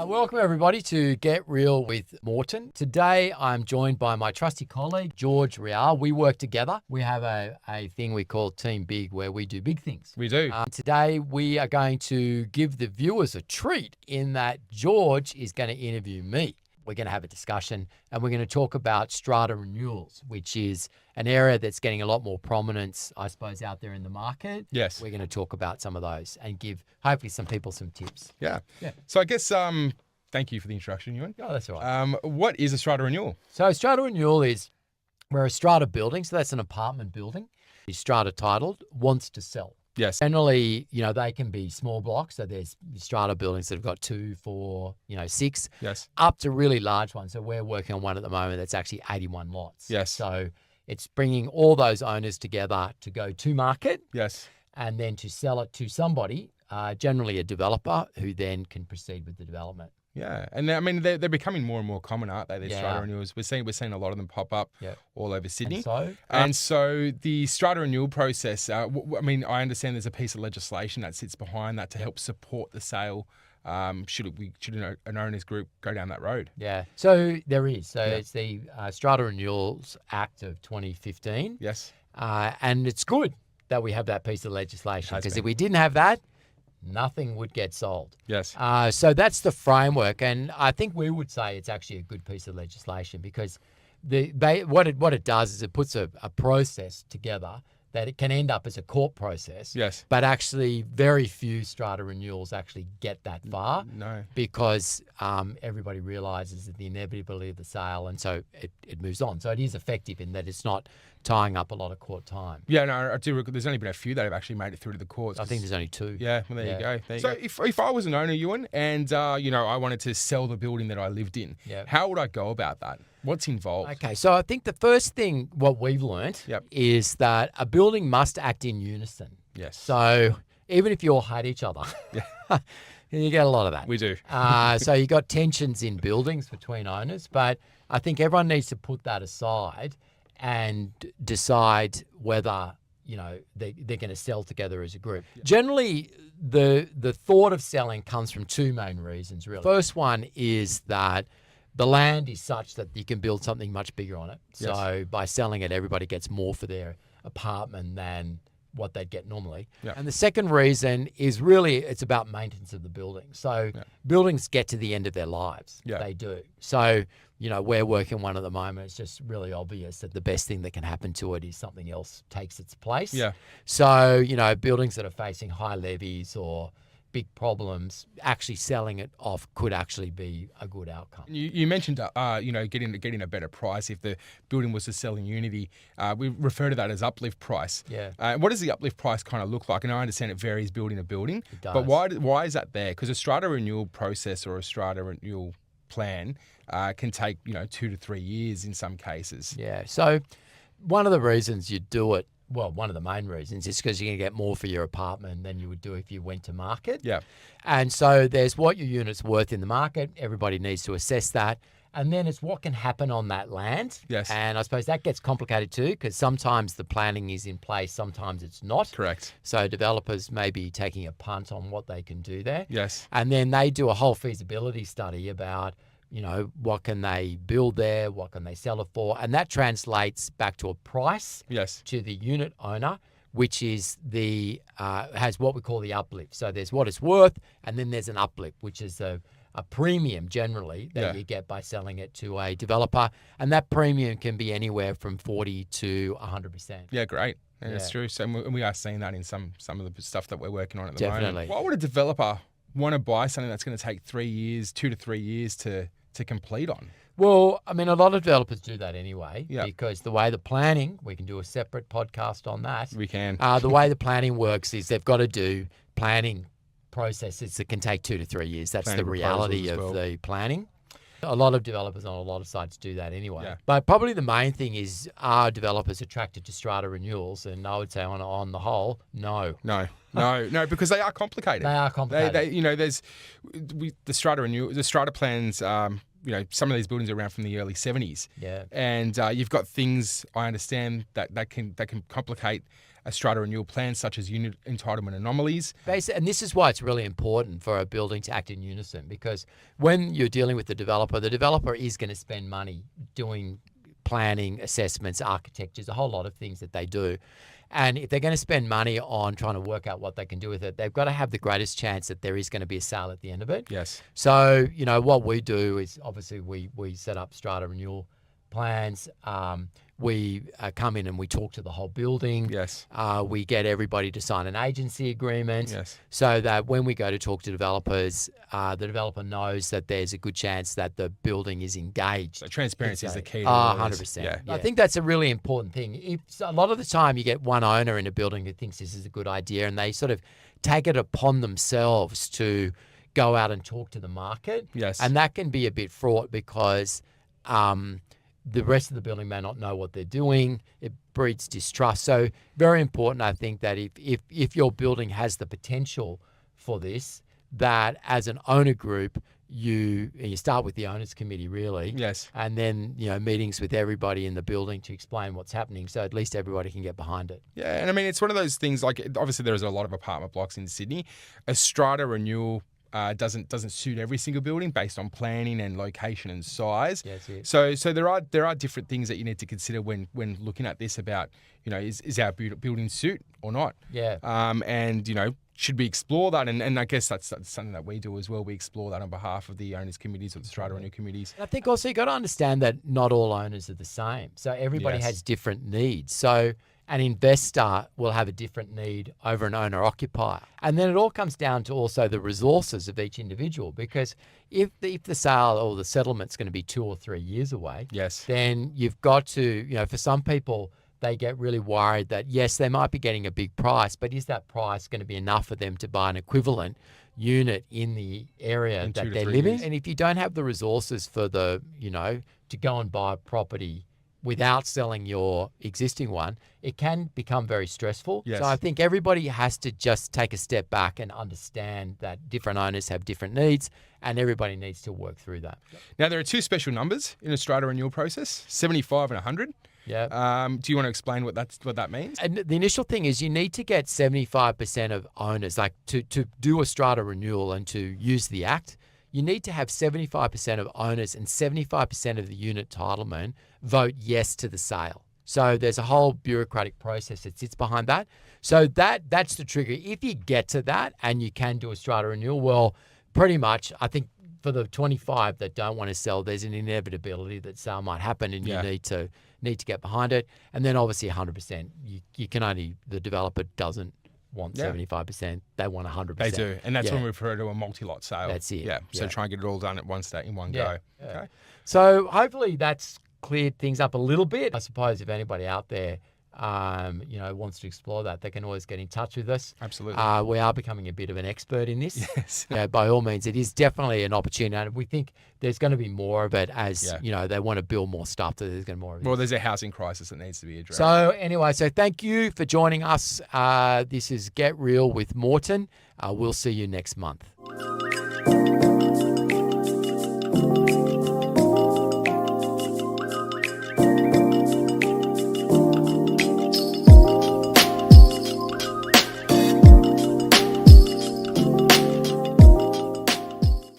Welcome everybody to Get Real with Morton. Today I'm joined by my trusty colleague, George Reale. We work together. We have a thing we call Team Big where we do big things. We do. Today we are going to give the viewers a treat in that George is going to interview me. We're going to have a discussion and we're going to talk about Strata Renewals, which is an area that's getting a lot more prominence, I suppose, out there in the market. Yes. We're going to talk about some of those and give hopefully some people some tips. Yeah. So I guess, thank you for the introduction, Ewan. Oh, that's all right. What is a strata renewal? So Strata Renewal is where a strata building, so that's an apartment building, is strata titled, wants to sell. Yes. Generally, they can be small blocks. So there's strata buildings that have got 2, 4, 6, Yes. up to really large ones. So we're working on one at the moment that's actually 81 lots. Yes. So it's bringing all those owners together to go to market. Yes. And then to sell it to somebody, generally a developer, who then can proceed with the development. Yeah, and I mean they're becoming more and more common, aren't they? These Yeah. strata renewals. We're seeing a lot of them pop up all over Sydney. And so the strata renewal process. I mean, I understand there's a piece of legislation that sits behind that to help support the sale. Should an owners group go down that road? Yeah, so there is. So it's the Strata Renewals Act of 2015. Yes. And it's good that we have that piece of legislation, because if we didn't have that, nothing would get sold. Yes. So that's the framework, and I think we would say it's actually a good piece of legislation, because what it does is it puts a process together that it can end up as a court process. Yes. But actually, very few strata renewals actually get that far. No. Because everybody realises the inevitability of the sale, and so it moves on. So it is effective in that it's not tying up a lot of court time. Yeah, no, I do. There's only been a few that have actually made it through to the courts. I think there's only 2. Yeah, well, there you go. So if I was an owner, Ewan, and I wanted to sell the building that I lived in, how would I go about that? What's involved? Okay, so I think the first thing, what we've learnt, is that a building must act in unison. Yes. So even if you all hate each other, you get a lot of that. We do. So you got tensions in buildings between owners, but I think everyone needs to put that aside and decide whether they're going to sell together as a group. Generally, the thought of selling comes from 2 main reasons, really. First one is that the land is such that you can build something much bigger on it. Yes. So by selling it, everybody gets more for their apartment than what they'd get normally. Yeah. And the second reason is really it's about maintenance of the building. So buildings get to the end of their lives. Yeah. They do. So, we're working one at the moment. It's just really obvious that the best thing that can happen to it is something else takes its place. Yeah. So, buildings that are facing high levies or big problems, actually selling it off could actually be a good outcome. You mentioned, getting a better price if the building was to sell in Unity. We refer to that as uplift price. Yeah. What does the uplift price kind of look like? And I understand it varies building to building. It does. But why is that there? Because a strata renewal process or a strata renewal plan can take 2 to 3 years in some cases. Yeah. So one of the reasons you do it, well, one of the main reasons is because you're going to get more for your apartment than you would do if you went to market. Yeah. And so there's what your unit's worth in the market. Everybody needs to assess that. And then it's what can happen on that land. Yes. And I suppose that gets complicated too, because sometimes the planning is in place, sometimes it's not. Correct. So developers may be taking a punt on what they can do there. Yes. And then they do a whole feasibility study about what can they build there, what can they sell it for, and that translates back to a price to the unit owner, which is has what we call the uplift. So there's what it's worth, and then there's an uplift, which is a premium generally that you get by selling it to a developer, and that premium can be anywhere from 40 to 100%. Yeah, great. Yeah, that's true. So we are seeing that in some of the stuff that we're working on at the Definitely. moment. Why would a developer want to buy something that's going to take 2 to 3 years to complete on? Well, I mean, a lot of developers do that anyway, Yeah. because the way the planning, we can do a separate podcast on that. We can. The way the planning works is they've got to do planning processes that can take 2 to 3 years. That's Planning the reality proposals as of well. the planning. A lot of developers on a lot of sites do that anyway. Yeah. But probably the main thing is, are developers attracted to strata renewals? And I would say on the whole, no. No, because they are complicated. They are complicated. The strata plans some of these buildings are around from the early 70s. Yeah. And you've got things, I understand, that can complicate a strata renewal plan, such as unit entitlement anomalies. And this is why it's really important for a building to act in unison, because when you're dealing with the developer is going to spend money doing planning, assessments, architectures, a whole lot of things that they do. And if they're going to spend money on trying to work out what they can do with it, they've got to have the greatest chance that there is going to be a sale at the end of it. Yes. So, what we do is obviously we set up strata renewal plans. We come in and we talk to the whole building. Yes. We get everybody to sign an agency agreement. Yes. So that when we go to talk to developers, the developer knows that there's a good chance that the building is engaged. So transparency is the key. 100%. Yeah. I think that's a really important thing. A lot of the time you get one owner in a building who thinks this is a good idea, and they sort of take it upon themselves to go out and talk to the market. Yes. And that can be a bit fraught because the rest of the building may not know what they're doing. It breeds distrust. So very important, I think, that if your building has the potential for this, that as an owner group, you start with the owners committee, really. Yes. And then, meetings with everybody in the building to explain what's happening, so at least everybody can get behind it. Yeah, and I mean, it's one of those things, like, obviously there's a lot of apartment blocks in Sydney. A strata renewal doesn't suit every single building based on planning and location and size. Yeah, that's it. So there are different things that you need to consider when looking at this about, is our building suit or not? Yeah. And should we explore that? And I guess that's something that we do as well. We explore that on behalf of the owners committees or the strata renewal committees. I think also you got to understand that not all owners are the same. So everybody has different needs. So an investor will have a different need over an owner-occupier. And then it all comes down to also the resources of each individual, because if the sale or the settlement's going to be 2 or 3 years away, then you've got to, for some people, they get really worried that, yes, they might be getting a big price, but is that price going to be enough for them to buy an equivalent unit in the area that they're living? And if you don't have the resources for to go and buy a property without selling your existing one, it can become very stressful. Yes. So I think everybody has to just take a step back and understand that different owners have different needs, and everybody needs to work through that. Now, there are two special numbers in a strata renewal process, 75 and 100. Yeah. Do you want to explain what that means? And the initial thing is you need to get 75% of owners, like to do a strata renewal and to use the Act, you need to have 75% of owners and 75% of the unit entitlement vote yes to the sale. So there's a whole bureaucratic process that sits behind that. So that's the trigger. If you get to that and you can do a strata renewal, well, pretty much, I think for the 25 that don't want to sell, there's an inevitability that sale might happen, and you need to get behind it. And then obviously 100%, you can only, the developer doesn't want 75%, they want 100%. They do, and that's when we refer to a multi-lot sale. That's it. Yeah, so try and get it all done at one state in one go. Yeah. Okay. So hopefully that's cleared things up a little bit. I suppose if anybody out there wants to explore that, they can always get in touch with us. Absolutely. We are becoming a bit of an expert in this. Yes. By all means, it is definitely an opportunity, and we think there's going to be more of it as they want to build more stuff. So there's going to be more of it. Well, there's a housing crisis that needs to be addressed. So anyway, thank you for joining us. This is Get Real with Morton. We'll see you next month.